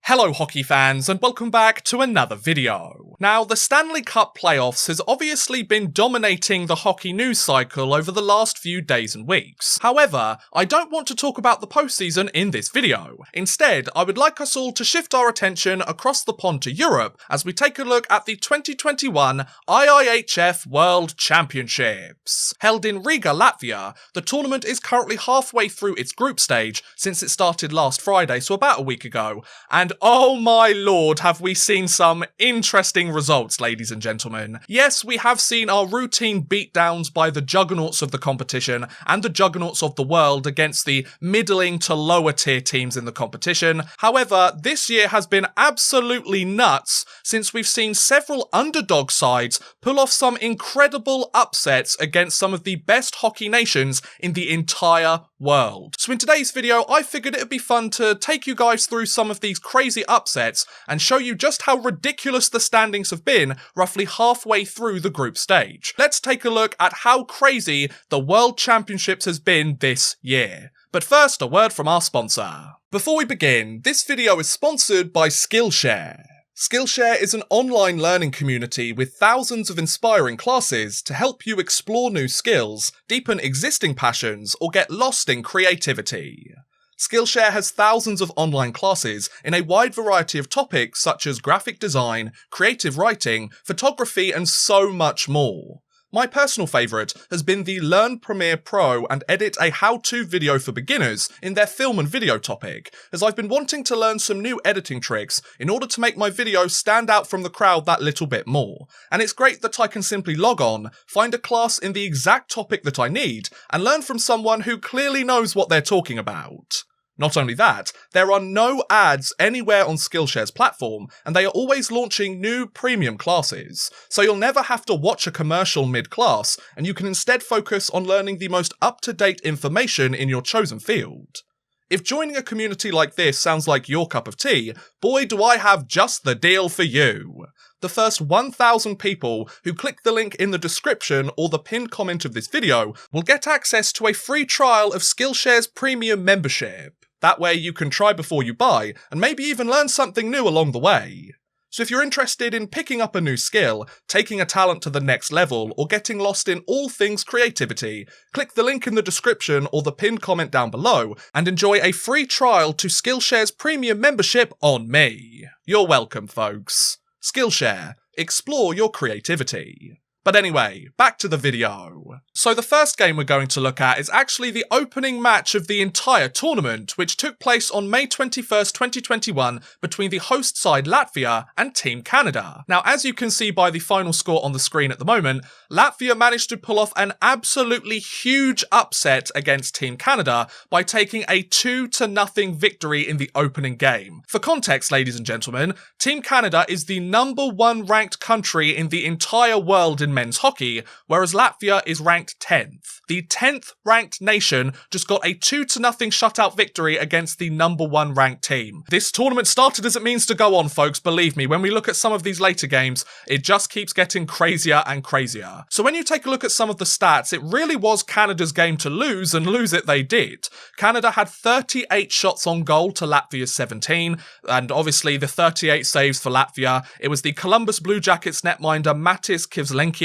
Hello hockey fans and welcome back to another video. Now, the Stanley Cup Playoffs has obviously been dominating the hockey news cycle over the last few days and weeks. However, I don't want to talk about the postseason in this video. Instead, I would like us all to shift our attention across the pond to Europe as we take a look at the 2021 IIHF World Championships. Held in Riga, Latvia, the tournament is currently halfway through its group stage since it started last Friday, so about a week ago, and oh my lord, have we seen some interesting results, ladies and gentlemen. Yes, we have seen our routine beatdowns by the juggernauts of the competition and the juggernauts of the world against the middling to lower tier teams in the competition. However, this year has been absolutely nuts since we've seen several underdog sides pull off some incredible upsets against some of the best hockey nations in the entire world. So in today's video, I figured it would be fun to take you guys through some of these crazy upsets and show you just how ridiculous the standings have been roughly halfway through the group stage. Let's take a look at how crazy the World Championships has been this year. But first, a word from our sponsor. Before we begin, this video is sponsored by Skillshare. Skillshare is an online learning community with thousands of inspiring classes to help you explore new skills, deepen existing passions, or get lost in creativity. Skillshare has thousands of online classes in a wide variety of topics such as graphic design, creative writing, photography, and so much more. My personal favourite has been the Learn Premiere Pro and Edit a How-To video for beginners in their film and video topic, as I've been wanting to learn some new editing tricks in order to make my videos stand out from the crowd that little bit more. And it's great that I can simply log on, find a class in the exact topic that I need, and learn from someone who clearly knows what they're talking about. Not only that, there are no ads anywhere on Skillshare's platform, and they are always launching new premium classes, so you'll never have to watch a commercial mid-class, and you can instead focus on learning the most up-to-date information in your chosen field. If joining a community like this sounds like your cup of tea, boy do I have just the deal for you. The first 1,000 people who click the link in the description or the pinned comment of this video will get access to a free trial of Skillshare's premium membership. That way you can try before you buy, and maybe even learn something new along the way. So if you're interested in picking up a new skill, taking a talent to the next level, or getting lost in all things creativity, click the link in the description or the pinned comment down below, and enjoy a free trial to Skillshare's premium membership on me. You're welcome, folks. Skillshare. Explore your creativity. But anyway, back to the video. So the first game we're going to look at is actually the opening match of the entire tournament, which took place on May 21st, 2021 between the host side Latvia and Team Canada. Now, as you can see by the final score on the screen at the moment, Latvia managed to pull off an absolutely huge upset against Team Canada by taking a 2-0 victory in the opening game. For context, ladies and gentlemen, Team Canada is the #1 ranked country in the entire world in men's hockey, whereas Latvia is ranked 10th. The 10th ranked nation just got a 2-0 shutout victory against the #1 ranked team. This tournament started as it means to go on, folks, believe me. When we look at some of these later games, it just keeps getting crazier and crazier. So when you take a look at some of the stats, it really was Canada's game to lose, and lose it they did. Canada had 38 shots on goal to Latvia's 17, and obviously the 38 saves for Latvia. It was the Columbus Blue Jackets netminder Matis Kivslenkies.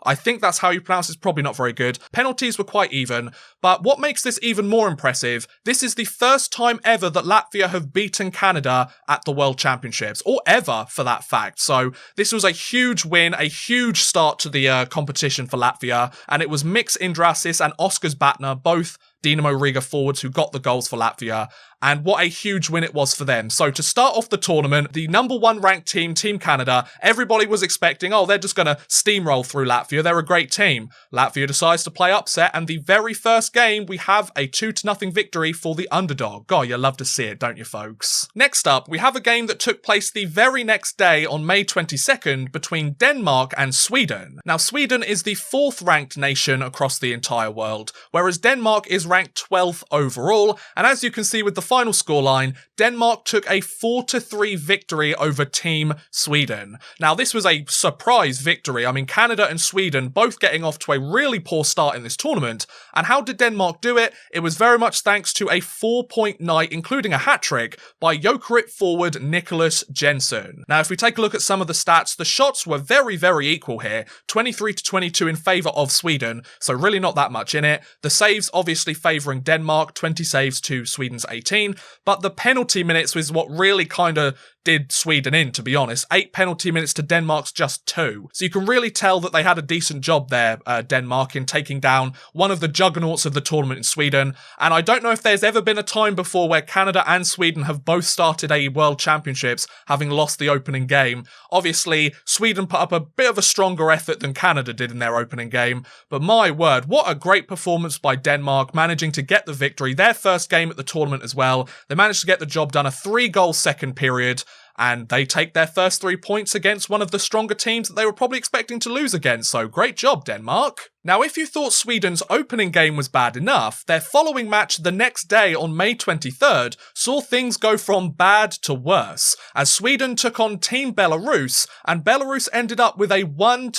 I think that's how you pronounce it, probably not very good. Penalties were quite even, but what makes this even more impressive, this is the first time ever that Latvia have beaten Canada at the World Championships, or ever for that fact. So this was a huge win, a huge start to the competition for Latvia, and it was Mix Indrasis and Oskars Batner, both Dinamo Riga forwards, who got the goals for Latvia, and what a huge win it was for them. So to start off the tournament, the #1 ranked team, Team Canada, everybody was expecting, oh, they're just going to steamroll through Latvia, they're a great team. Latvia decides to play upset, and the very first game, we have a 2-0 victory for the underdog. God, you love to see it, don't you, folks? Next up, we have a game that took place the very next day on May 22nd between Denmark and Sweden. Now, Sweden is the 4th ranked nation across the entire world, whereas Denmark is ranked 12th overall, and as you can see with the final scoreline, Denmark took a 4-3 victory over Team Sweden. Now, this was a surprise victory. I mean, Canada and Sweden both getting off to a really poor start in this tournament, and how did Denmark do it? It was very much thanks to a 4-point night, including a hat-trick, by Jokerit forward Nicholas Jensen. Now, if we take a look at some of the stats, the shots were very, very equal here, 23-22 in favour of Sweden, so really not that much in it. The saves obviously favouring Denmark, 20 saves to Sweden's 18, but the penalty minutes was what really kind of did Sweden in, to be honest. 8 penalty minutes to Denmark's just 2. So you can really tell that they had a decent job there, Denmark, in taking down one of the juggernauts of the tournament in Sweden. And I don't know if there's ever been a time before where Canada and Sweden have both started a World Championships having lost the opening game. Obviously, Sweden put up a bit of a stronger effort than Canada did in their opening game. But my word, what a great performance by Denmark, managing to get the victory. Their first game at the tournament as well. They managed to get the job done, a 3-goal second period. And they take their first 3 points against one of the stronger teams that they were probably expecting to lose against, so great job, Denmark. Now, if you thought Sweden's opening game was bad enough, their following match the next day on May 23rd saw things go from bad to worse, as Sweden took on Team Belarus, and Belarus ended up with a 1-0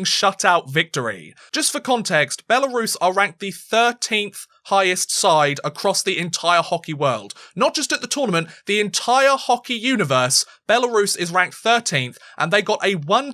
shutout victory. Just for context, Belarus are ranked the 13th highest side across the entire hockey world. Not just at the tournament, the entire hockey universe. Belarus is ranked 13th, and they got a 1-0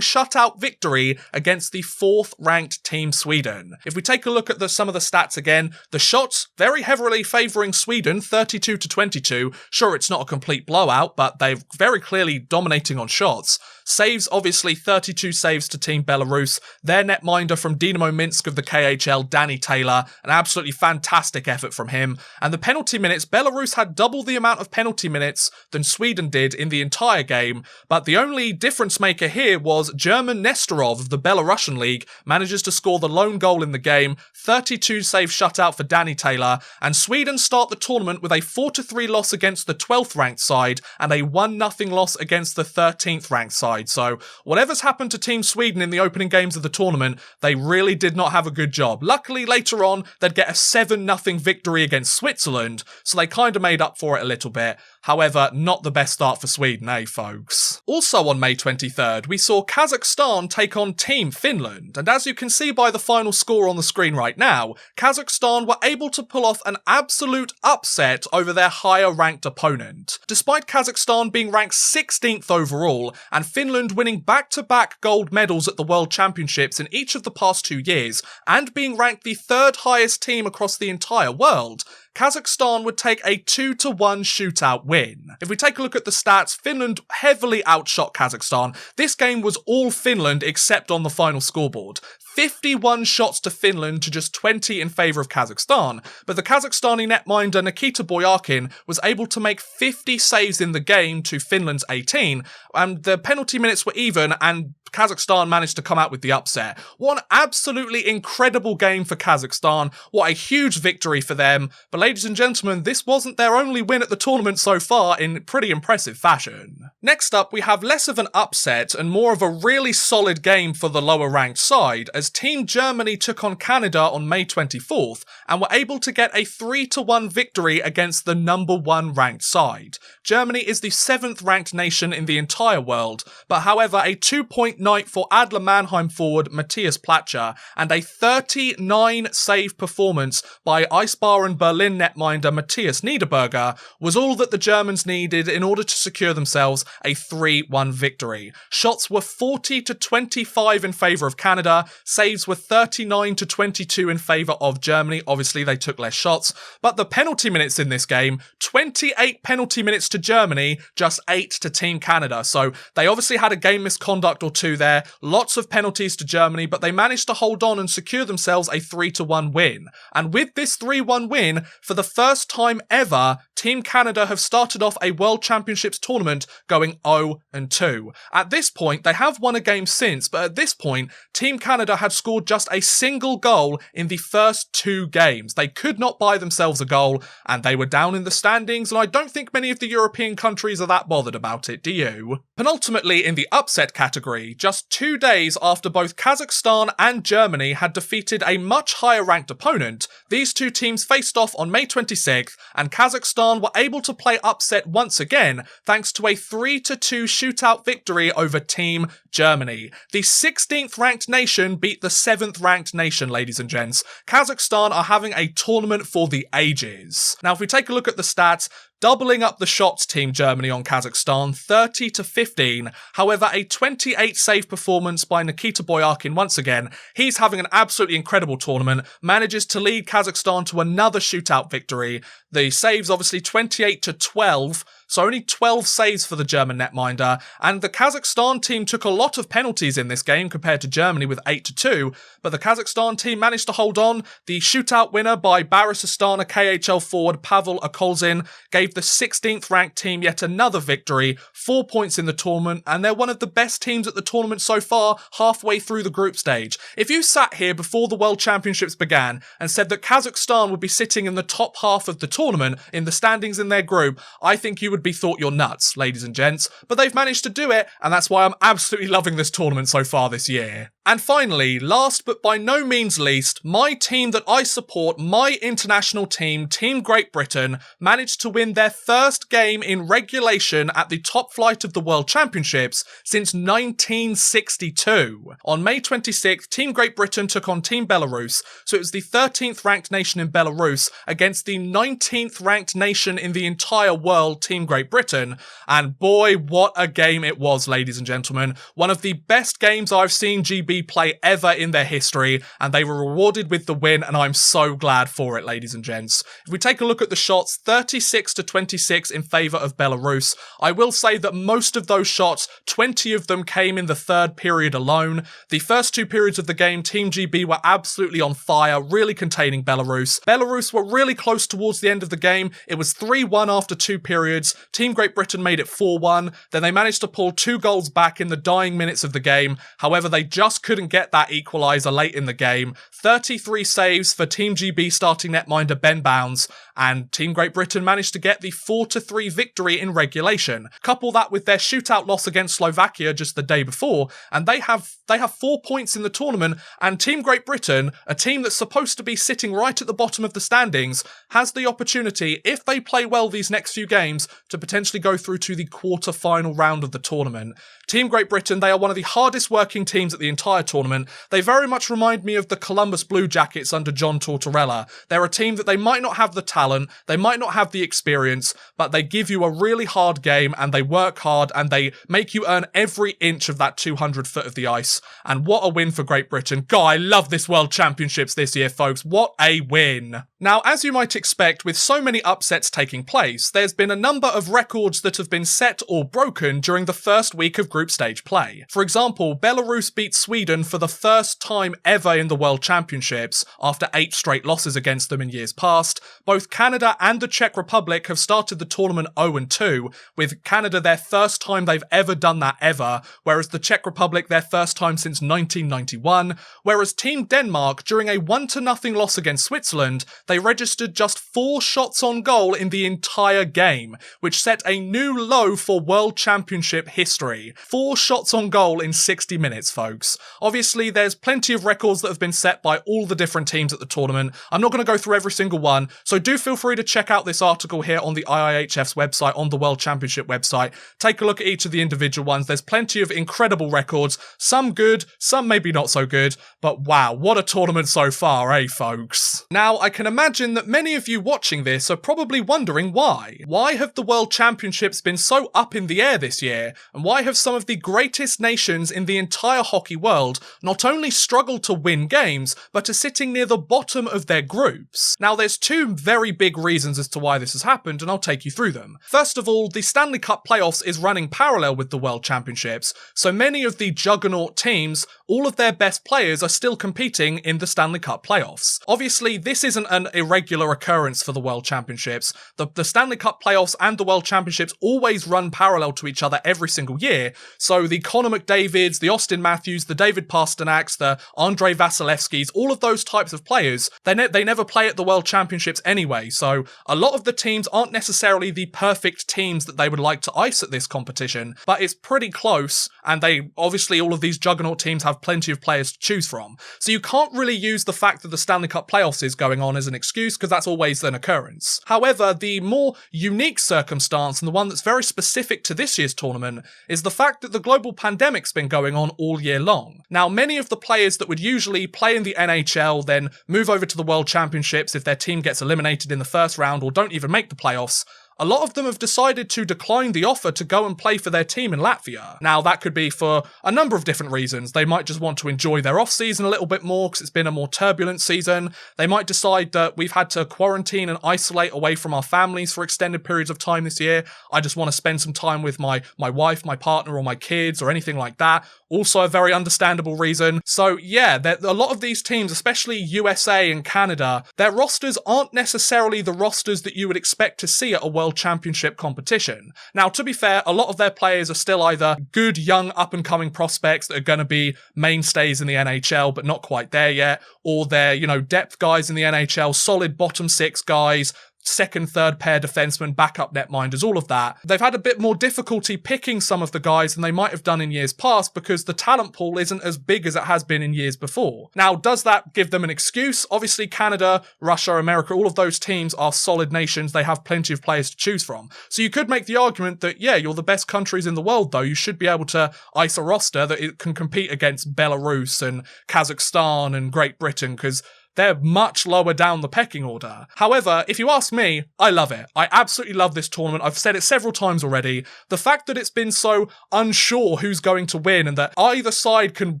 shutout victory against the 4th ranked Team Sweden. If we take a look at some of the stats again, the shots very heavily favouring Sweden, 32-22. Sure, it's not a complete blowout, but they're very clearly dominating on shots. Saves, obviously 32 saves to Team Belarus. Their netminder from Dynamo Minsk of the KHL, Danny Taylor, an absolutely fantastic effort from him. And the penalty minutes, Belarus had double the amount of penalty minutes than Sweden did in the entire game, but the only difference maker here was German Nestorov of the Belarusian league manages to score the lone goal in the game, 32 save shutout for Danny Taylor, and Sweden start the tournament with a 4-3 loss against the 12th ranked side and a 1-0 loss against the 13th ranked side. So whatever's happened to Team Sweden in the opening games of the tournament, they really did not have a good job. Luckily, later on, they'd get a 7-0 victory against Switzerland, so they kind of made up for it a little bit. However, not the best start for Sweden, eh, folks? Also on May 23rd, we saw Kazakhstan take on Team Finland, and as you can see by the final score on the screen right now, Kazakhstan were able to pull off an absolute upset over their higher-ranked opponent. Despite Kazakhstan being ranked 16th overall, and Finland winning back-to-back gold medals at the World Championships in each of the past 2 years, and being ranked the 3rd highest team across the entire world, Kazakhstan would take a 2-1 shootout win. If we take a look at the stats, Finland heavily outshot Kazakhstan. This game was all Finland except on the final scoreboard. 51 shots to Finland to just 20 in favour of Kazakhstan, but the Kazakhstani netminder Nikita Boyakin was able to make 50 saves in the game to Finland's 18, and the penalty minutes were even, and Kazakhstan managed to come out with the upset. What an absolutely incredible game for Kazakhstan, what a huge victory for them, but ladies and gentlemen, this wasn't their only win at the tournament so far in pretty impressive fashion. Next up, we have less of an upset and more of a really solid game for the lower ranked side, as Team Germany took on Canada on May 24th and were able to get a 3-1 victory against the number 1 ranked side. Germany is the 7th ranked nation in the entire world, but however a 2-point night for Adler Mannheim forward Matthias Platscher and a 39 save performance by Eisbären Berlin netminder Matthias Niederberger was all that the Germans needed in order to secure themselves a 3-1 victory. Shots were 40-25 in favour of Canada, saves were 39-22 in favour of Germany. Obviously they took less shots, but the penalty minutes in this game, 28 penalty minutes to Germany, just 8 to Team Canada. So they obviously had a game misconduct or two there, lots of penalties to Germany, but they managed to hold on and secure themselves a 3-1 win. And with this 3-1 win, for the first time ever, Team Canada have started off a World Championships tournament going going 0-2. At this point, they have won a game since, but at this point, Team Canada had scored just a single goal in the first 2 games. They could not buy themselves a goal, and they were down in the standings, and I don't think many of the European countries are that bothered about it, do you? Penultimately, in the upset category, just 2 days after both Kazakhstan and Germany had defeated a much higher ranked opponent, these two teams faced off on May 26th, and Kazakhstan were able to play upset once again thanks to a 3-2 shootout victory over Team Germany. The 16th ranked nation beat the 7th ranked nation, ladies and gents. Kazakhstan are having a tournament for the ages. Now, if we take a look at the stats, doubling up the shots, Team Germany on Kazakhstan, 30-15. However, a 28 save performance by Nikita Boyarkin once again. He's having an absolutely incredible tournament, manages to lead Kazakhstan to another shootout victory. The saves obviously 28-12. So only 12 saves for the German netminder, and the Kazakhstan team took a lot of penalties in this game compared to Germany with 8-2, but the Kazakhstan team managed to hold on. The shootout winner by Belarus Astana KHL forward Pavel Akolzin gave the 16th ranked team yet another victory, 4 points in the tournament, and they're one of the best teams at the tournament so far, halfway through the group stage. If you sat here before the World Championships began and said that Kazakhstan would be sitting in the top half of the tournament, in the standings in their group, I think you would be thought you're nuts, ladies and gents, but they've managed to do it, and that's why I'm absolutely loving this tournament so far this year. And finally, last but by no means least, my team that I support, my international team, Team Great Britain, managed to win their first game in regulation at the top flight of the World Championships since 1962. On May 26th, Team Great Britain took on Team Belarus, so it was the 13th ranked nation in Belarus against the 19th ranked nation in the entire world, Team Great Britain, and boy, what a game it was, ladies and gentlemen. One of the best games I've seen GB play ever in their history, and they were rewarded with the win, and I'm so glad for it, ladies and gents. If we take a look at the shots, 36-26 in favour of Belarus. I will say that most of those shots, 20 of them came in the third period alone. The first 2 periods of the game, Team GB were absolutely on fire, really containing Belarus. Belarus were really close towards the end of the game. It was 3-1 after 2 periods. Team Great Britain made it 4-1. Then they managed to pull 2 goals back in the dying minutes of the game. However, they just couldn't get that equaliser late in the game. 33 saves for Team GB starting netminder Ben Bounds, and Team Great Britain managed to get the 4-3 victory in regulation. Couple that with their shootout loss against Slovakia just the day before, and they have 4 points in the tournament, and Team Great Britain, a team that's supposed to be sitting right at the bottom of the standings, has the opportunity, if they play well these next few games, to potentially go through to the quarter-final round of the tournament. Team Great Britain, they are one of the hardest working teams at the entire tournament. They very much remind me of the Columbus Blue Jackets under John Tortorella. They're a team that they might not have the talent, they might not have the experience, but they give you a really hard game, and they work hard, and they make you earn every inch of that 200 foot of the ice. And what a win for Great Britain. God, I love this World Championships this year, folks. What a win. Now, as you might expect, with so many upsets taking place, there's been a number of records that have been set or broken during the first week of group stage play. For example, Belarus beat Sweden for the first time ever in the World Championships, after 8 straight losses against them in years past. Both Canada and the Czech Republic have started the tournament 0-2, with Canada their first time they've ever done that ever, whereas the Czech Republic their first time since 1991, whereas Team Denmark, during a 1-0 loss against Switzerland, they registered just 4 shots on goal in the entire game, which set a new low for World Championship history. 4 shots on goal in 60 minutes, folks. Obviously, there's plenty of records that have been set by all the different teams at the tournament. I'm not going to go through every single one, so do feel free to check out this article here on the IIHF's website, on the World Championship website. Take a look at each of the individual ones. There's plenty of incredible records, some good, some maybe not so good, but wow, what a tournament so far, eh, folks? Now, I can imagine that many of you watching this are probably wondering why. Why have the World Championships been so up in the air this year, and why have some of the greatest nations in the entire hockey world not only struggled to win games, but are sitting near the bottom of their groups? Now, there's 2 very big reasons as to why this has happened, and I'll take you through them. First of all, the Stanley Cup Playoffs is running parallel with the World Championships, so many of the juggernaut teams, all of their best players are still competing in the Stanley Cup Playoffs. Obviously, this isn't an irregular occurrence for the World Championships. The Stanley Cup Playoffs and the World Championships always run parallel to each other every single year, so the Connor McDavids, the Austin Matthews, the David Pasternaks, the Andrei Vasilevskis, all of those types of players, they never play at the World Championships anyway, so a lot of the teams aren't necessarily the perfect teams that they would like to ice at this competition, but it's pretty close, and obviously all of these juggernaut teams have plenty of players to choose from. So you can't really use the fact that the Stanley Cup Playoffs is going on as an excuse, because that's always an occurrence. However, the more unique circumstance, and the one that's very specific to this year's tournament, is the fact that the global pandemic's been going on all year long. Now, many of the players that would usually play in the NHL, then move over to the World Championships if their team gets eliminated in the first round or don't even make the playoffs, a lot of them have decided to decline the offer to go and play for their team in Latvia. Now, that could be for a number of different reasons. They might just want to enjoy their off-season a little bit more because it's been a more turbulent season. They might decide that we've had to quarantine and isolate away from our families for extended periods of time this year. I just want to spend some time with my wife, my partner, or my kids, or anything like that. Also a very understandable reason. So yeah, a lot of these teams, especially USA and Canada, their rosters aren't necessarily the rosters that you would expect to see at a World Championship competition. Now, to be fair, a lot of their players are still either good, young, up-and-coming prospects that are going to be mainstays in the NHL, but not quite there yet, or they're, depth guys in the NHL, solid bottom six guys, second, third pair defensemen, backup netminders, all of that. They've had a bit more difficulty picking some of the guys than they might have done in years past because the talent pool isn't as big as it has been in years before. Now, does that give them an excuse? Obviously, Canada, Russia, America, all of those teams are solid nations. They have plenty of players to choose from. So you could make the argument that, yeah, you're the best countries in the world, though. You should be able to ice a roster that it can compete against Belarus and Kazakhstan and Great Britain, because they're much lower down the pecking order. However, if you ask me, I love it. I absolutely love this tournament. I've said it several times already. The fact that it's been so unsure who's going to win and that either side can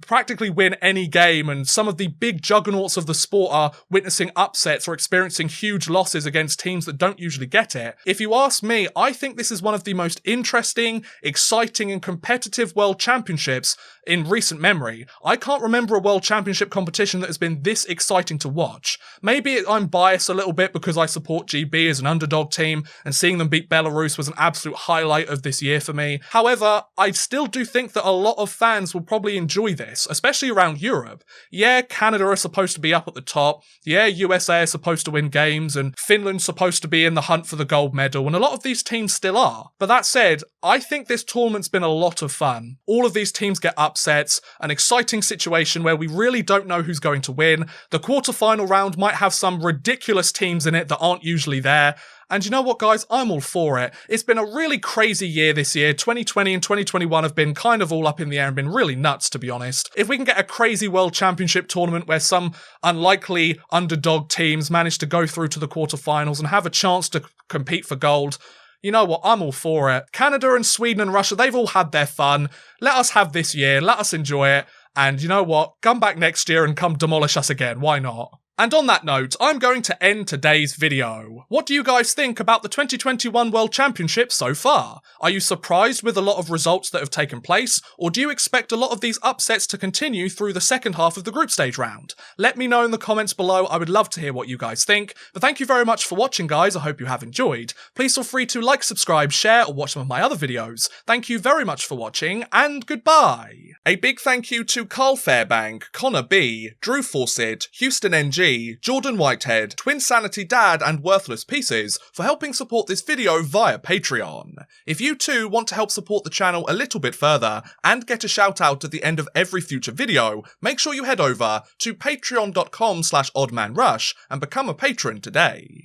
practically win any game, and some of the big juggernauts of the sport are witnessing upsets or experiencing huge losses against teams that don't usually get it. If you ask me, I think this is one of the most interesting, exciting, and competitive World Championships in recent memory. I can't remember a World Championship competition that has been this exciting to watch. Maybe I'm biased a little bit because I support GB as an underdog team, and seeing them beat Belarus was an absolute highlight of this year for me. However, I still do think that a lot of fans will probably enjoy this, especially around Europe. Yeah, Canada are supposed to be up at the top. Yeah, USA are supposed to win games, and Finland's supposed to be in the hunt for the gold medal, and a lot of these teams still are. But that said, I think this tournament's been a lot of fun. All of these teams get upsets, an exciting situation where we really don't know who's going to win. The quarterfinal round might have some ridiculous teams in it that aren't usually there. And you know what, guys? I'm all for it. It's been a really crazy year this year. 2020 and 2021 have been kind of all up in the air and been really nuts, to be honest. If we can get a crazy World Championship tournament where some unlikely underdog teams manage to go through to the quarterfinals and have a chance to compete for gold, you know what, I'm all for it. Canada and Sweden and Russia, they've all had their fun. Let us have this year, let us enjoy it. And you know what, come back next year and come demolish us again, why not? And on that note, I'm going to end today's video. What do you guys think about the 2021 World Championship so far? Are you surprised with a lot of results that have taken place, or do you expect a lot of these upsets to continue through the second half of the group stage round? Let me know in the comments below. I would love to hear what you guys think. But thank you very much for watching, guys. I hope you have enjoyed. Please feel free to like, subscribe, share, or watch some of my other videos. Thank you very much for watching, and goodbye. A big thank you to Carl Fairbank, Connor B, Drew Fawcett, Houston NG, Jordan Whitehead, Twin Sanity Dad, and Worthless Pieces for helping support this video via Patreon. If you too want to help support the channel a little bit further and get a shout out at the end of every future video, make sure you head over to patreon.com/oddmanrush and become a patron today.